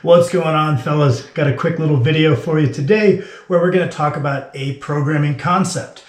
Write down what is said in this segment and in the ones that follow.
What's going on, fellas? Got a quick little video for you today where we're going to talk about a programming concept.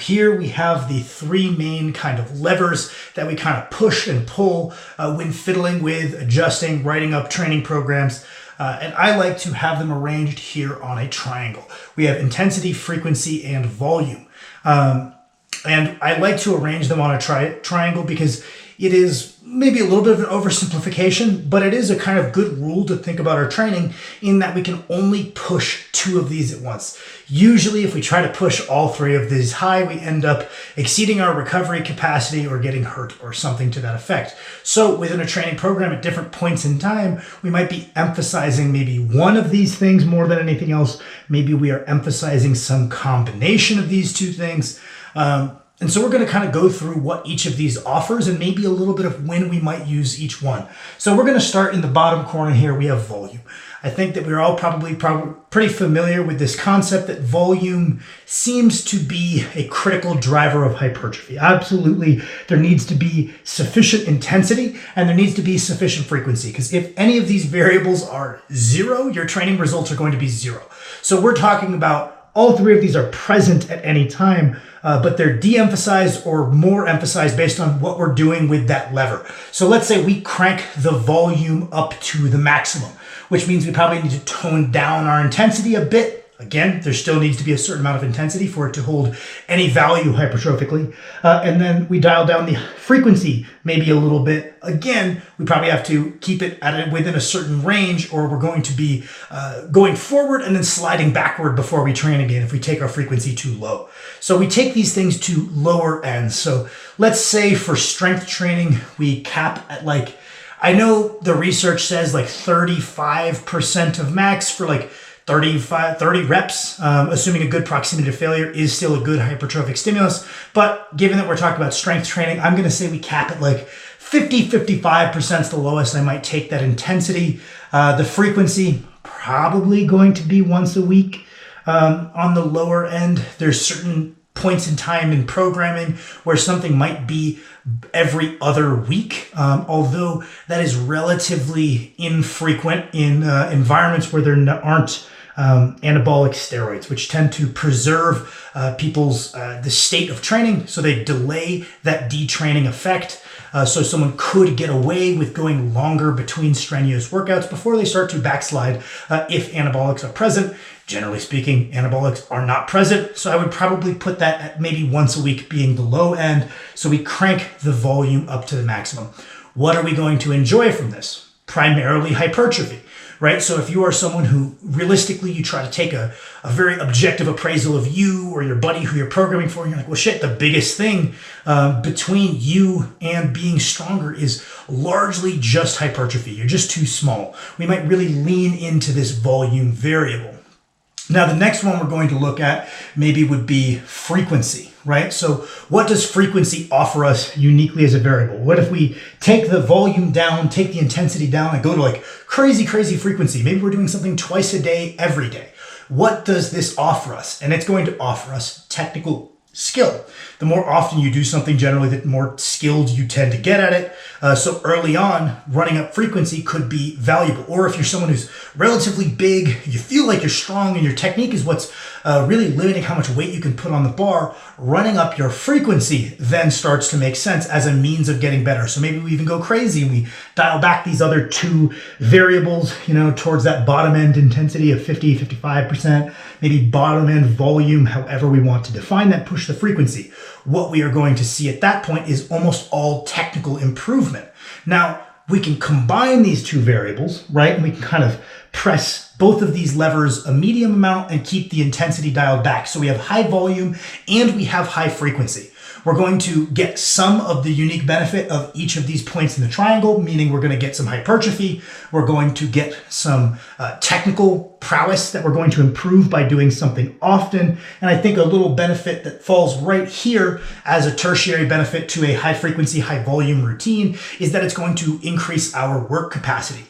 Here we have the three main kind of levers that we kind of push and pull when fiddling with adjusting, writing up training programs. And I like to have them arranged here on a triangle. We have intensity, frequency, and volume. And I like to arrange them on a triangle because it is maybe a little bit of an oversimplification, but it is a kind of good rule to think about our training in that we can only push two of these at once. Usually, if we try to push all three of these high, we end up exceeding our recovery capacity or getting hurt or something to that effect. So within a training program at different points in time, we might be emphasizing maybe one of these things more than anything else. Maybe we are emphasizing some combination of these two things. And so we're going to kind of go through what each of these offers and maybe a little bit of when we might use each one. So we're going to start in the bottom corner here. We have volume. I think that we're all probably pretty familiar with this concept that volume seems to be a critical driver of hypertrophy. Absolutely, there needs to be sufficient intensity and there needs to be sufficient frequency, because if any of these variables are zero, your training results are going to be zero. So we're talking about all three of these are present at any time, but they're de-emphasized or more emphasized based on what we're doing with that lever. So let's say we crank the volume up to the maximum, which means we probably need to tone down our intensity a bit. Again, there still needs to be a certain amount of intensity for it to hold any value hypertrophically. And then we dial down the frequency maybe a little bit. Again, we probably have to keep it within a certain range, or we're going to be going forward and then sliding backward before we train again if we take our frequency too low. So we take these things to lower ends. So let's say for strength training, we cap at I know the research says 35% of max for 30 reps, assuming a good proximity to failure is still a good hypertrophic stimulus. But given that we're talking about strength training, I'm going to say we cap at 55% is the lowest I might take that intensity. The frequency, probably going to be once a week. On the lower end, there's certain points in time in programming where something might be every other week, although that is relatively infrequent in environments where there aren't anabolic steroids, which tend to preserve people's the state of training, so they delay that detraining effect. So someone could get away with going longer between strenuous workouts before they start to backslide if anabolics are present. Generally speaking, anabolics are not present, so I would probably put that at maybe once a week being the low end, so we crank the volume up to the maximum. What are we going to enjoy from this? Primarily hypertrophy, right? So if you are someone who realistically you try to take a very objective appraisal of you or your buddy who you're programming for, and you're like, well, shit, the biggest thing between you and being stronger is largely just hypertrophy. You're just too small. We might really lean into this volume variable. Now, the next one we're going to look at maybe would be frequency, right? So what does frequency offer us uniquely as a variable? What if we take the volume down, take the intensity down, and go to crazy frequency? Maybe we're doing something twice a day, every day. What does this offer us? And it's going to offer us technical skill. The more often you do something, generally, the more skilled you tend to get at it. So early on, running up frequency could be valuable. Or if you're someone who's relatively big, you feel like you're strong and your technique is what's really limiting how much weight you can put on the bar, running up your frequency then starts to make sense as a means of getting better. So maybe we even go crazy and we dial back these other two variables, towards that bottom end intensity of 50, 55%, maybe bottom end volume, however we want to define that, push the frequency. What we are going to see at that point is almost all technical improvement. Now, we can combine these two variables, right? And we can kind of press both of these levers a medium amount and keep the intensity dialed back. So we have high volume and we have high frequency. We're going to get some of the unique benefit of each of these points in the triangle, meaning we're going to get some hypertrophy. We're going to get some technical prowess that we're going to improve by doing something often. And I think a little benefit that falls right here as a tertiary benefit to a high frequency, high volume routine is that it's going to increase our work capacity.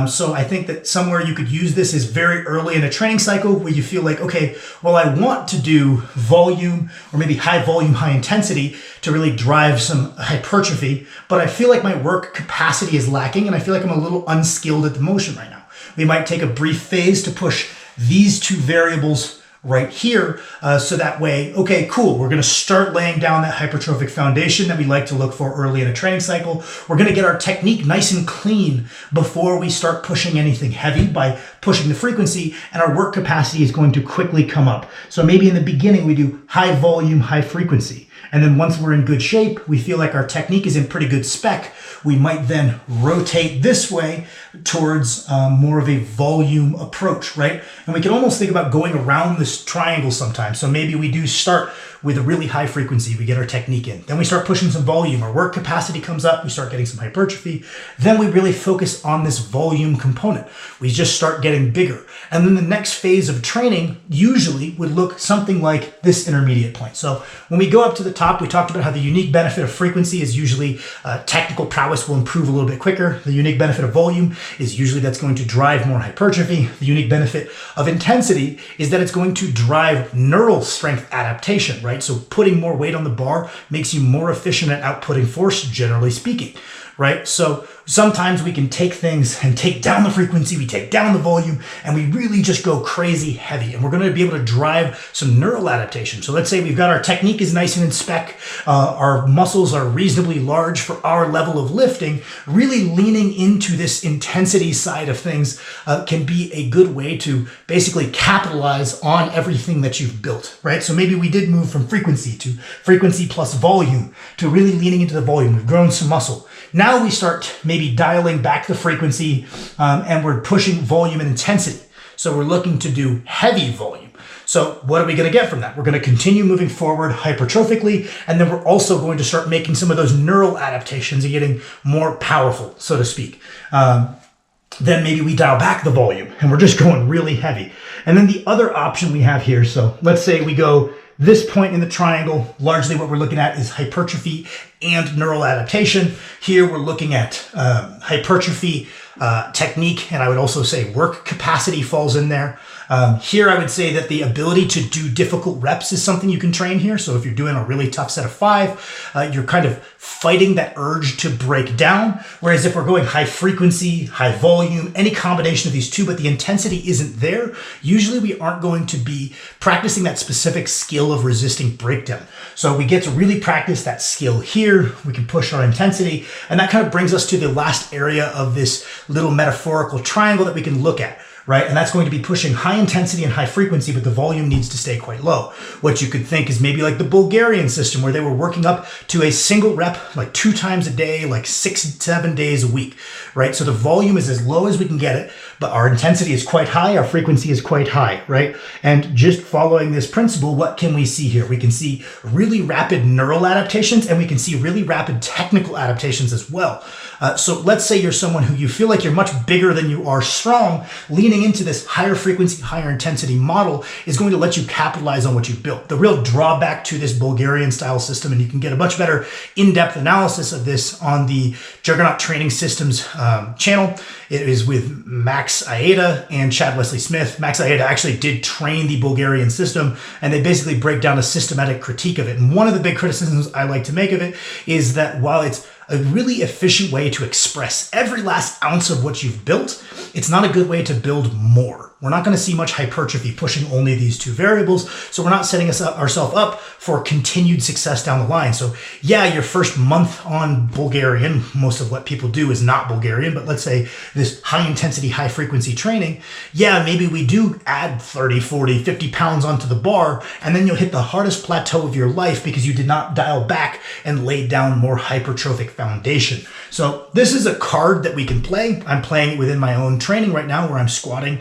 So I think that somewhere you could use this is very early in a training cycle where you feel like, okay, well, I want to do volume or maybe high volume, high intensity to really drive some hypertrophy, but I feel like my work capacity is lacking and I feel like I'm a little unskilled at the motion right now. We might take a brief phase to push these two variables right here. So that way, okay, cool. We're going to start laying down that hypertrophic foundation that we like to look for early in a training cycle. We're going to get our technique nice and clean before we start pushing anything heavy by pushing the frequency, and our work capacity is going to quickly come up. So maybe in the beginning, we do high volume, high frequency. And then once we're in good shape, we feel like our technique is in pretty good spec, we might then rotate this way towards more of a volume approach, right? And we can almost think about going around this triangle sometimes. So maybe we do start with a really high frequency, we get our technique in. Then we start pushing some volume, our work capacity comes up, we start getting some hypertrophy. Then we really focus on this volume component. We just start getting bigger. And then the next phase of training usually would look something like this intermediate point. So when we go up to the top, we talked about how the unique benefit of frequency is usually technical prowess will improve a little bit quicker. The unique benefit of volume is usually that's going to drive more hypertrophy. The unique benefit of intensity is that it's going to drive neural strength adaptation, right? So putting more weight on the bar makes you more efficient at outputting force, generally speaking, right? So sometimes we can take things and take down the frequency, we take down the volume, and we really just go crazy heavy. And we're going to be able to drive some neural adaptation. So let's say we've got our technique is nice and in spec, our muscles are reasonably large for our level of lifting. Really leaning into this intensity side of things can be a good way to basically capitalize on everything that you've built, right? So maybe we did move from frequency to frequency plus volume to really leaning into the volume. We've grown some muscle. Now we start maybe dialing back the frequency and we're pushing volume and intensity. So we're looking to do heavy volume. So what are we going to get from that? We're going to continue moving forward hypertrophically, and then we're also going to start making some of those neural adaptations and getting more powerful, so to speak. Then maybe we dial back the volume and we're just going really heavy. And then the other option we have here, so let's say we go this point in the triangle, largely what we're looking at is hypertrophy and neural adaptation. Here we're looking at hypertrophy, technique, and I would also say work capacity falls in there. Here I would say that the ability to do difficult reps is something you can train here. So if you're doing a really tough set of 5, you're kind of fighting that urge to break down. Whereas if we're going high frequency, high volume, any combination of these two, but the intensity isn't there, usually we aren't going to be practicing that specific skill of resisting breakdown. So we get to really practice that skill here. We can push our intensity, and that kind of brings us to the last area of this little metaphorical triangle that we can look at. Right? And that's going to be pushing high intensity and high frequency, but the volume needs to stay quite low. What you could think is maybe like the Bulgarian system, where they were working up to a single rep like 2 times a day, like 6-7 days a week, right? So the volume is as low as we can get it, but our intensity is quite high, our frequency is quite high, right? And just following this principle, what can we see here? We can see really rapid neural adaptations, and we can see really rapid technical adaptations as well. So let's say you're someone who you feel like you're much bigger than you are strong. Leaning into this higher frequency, higher intensity model is going to let you capitalize on what you built. The real drawback to this Bulgarian style system, and you can get a much better in-depth analysis of this on the Juggernaut Training Systems channel. It is with Max Aeda and Chad Wesley Smith. Max Aeda actually did train the Bulgarian system, and they basically break down a systematic critique of it. And one of the big criticisms I like to make of it is that while it's a really efficient way to express every last ounce of what you've built, it's not a good way to build more. We're not going to see much hypertrophy pushing only these two variables, so we're not setting ourselves up for continued success down the line. So yeah, your first month on Bulgarian, most of what people do is not Bulgarian, but let's say this high intensity, high frequency training, yeah, maybe we do add 30, 40, 50 pounds onto the bar, and then you'll hit the hardest plateau of your life because you did not dial back and lay down more hypertrophic foundation. So this is a card that we can play. I'm playing it within my own training right now, where I'm squatting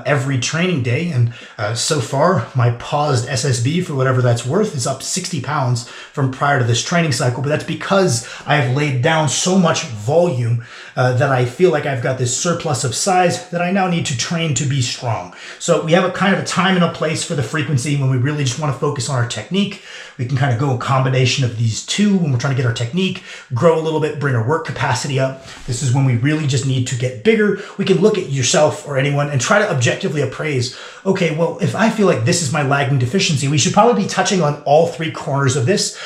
every training day. And so far, my paused SSB, for whatever that's worth, is up 60 pounds from prior to this training cycle. But that's because I have laid down so much volume that I feel like I've got this surplus of size that I now need to train to be strong. So we have a kind of a time and a place for the frequency when we really just want to focus on our technique. We can kind of go a combination of these two when we're trying to get our technique, grow a little bit, bring our work capacity up. This is when we really just need to get bigger. We can look at yourself or anyone and try to objectively appraise, okay, well, if I feel like this is my lagging deficiency, we should probably be touching on all three corners of this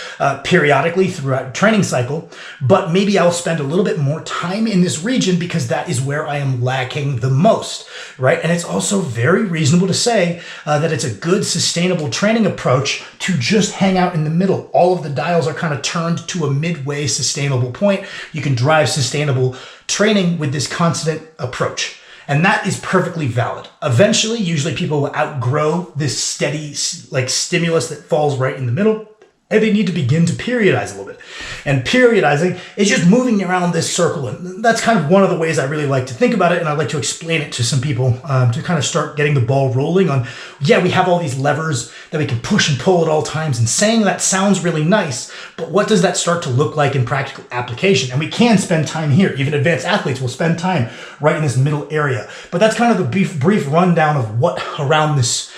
periodically throughout a training cycle, but maybe I'll spend a little bit more time in this region because that is where I am lacking the most, right? And it's also very reasonable to say that it's a good sustainable training approach to just hang out in the middle. All of the dials are kind of turned to a midway sustainable point. You can drive sustainable training with this constant approach. And that is perfectly valid. Eventually, usually people will outgrow this steady like stimulus that falls right in the middle, and they need to begin to periodize a little bit. And periodizing is just moving around this circle. And that's kind of one of the ways I really like to think about it. And I'd like to explain it to some people to kind of start getting the ball rolling on, yeah, we have all these levers that we can push and pull at all times. And saying that sounds really nice, but what does that start to look like in practical application? And we can spend time here. Even advanced athletes will spend time right in this middle area. But that's kind of the brief rundown of what around this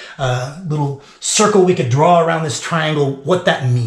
little circle we could draw around this triangle, what that means.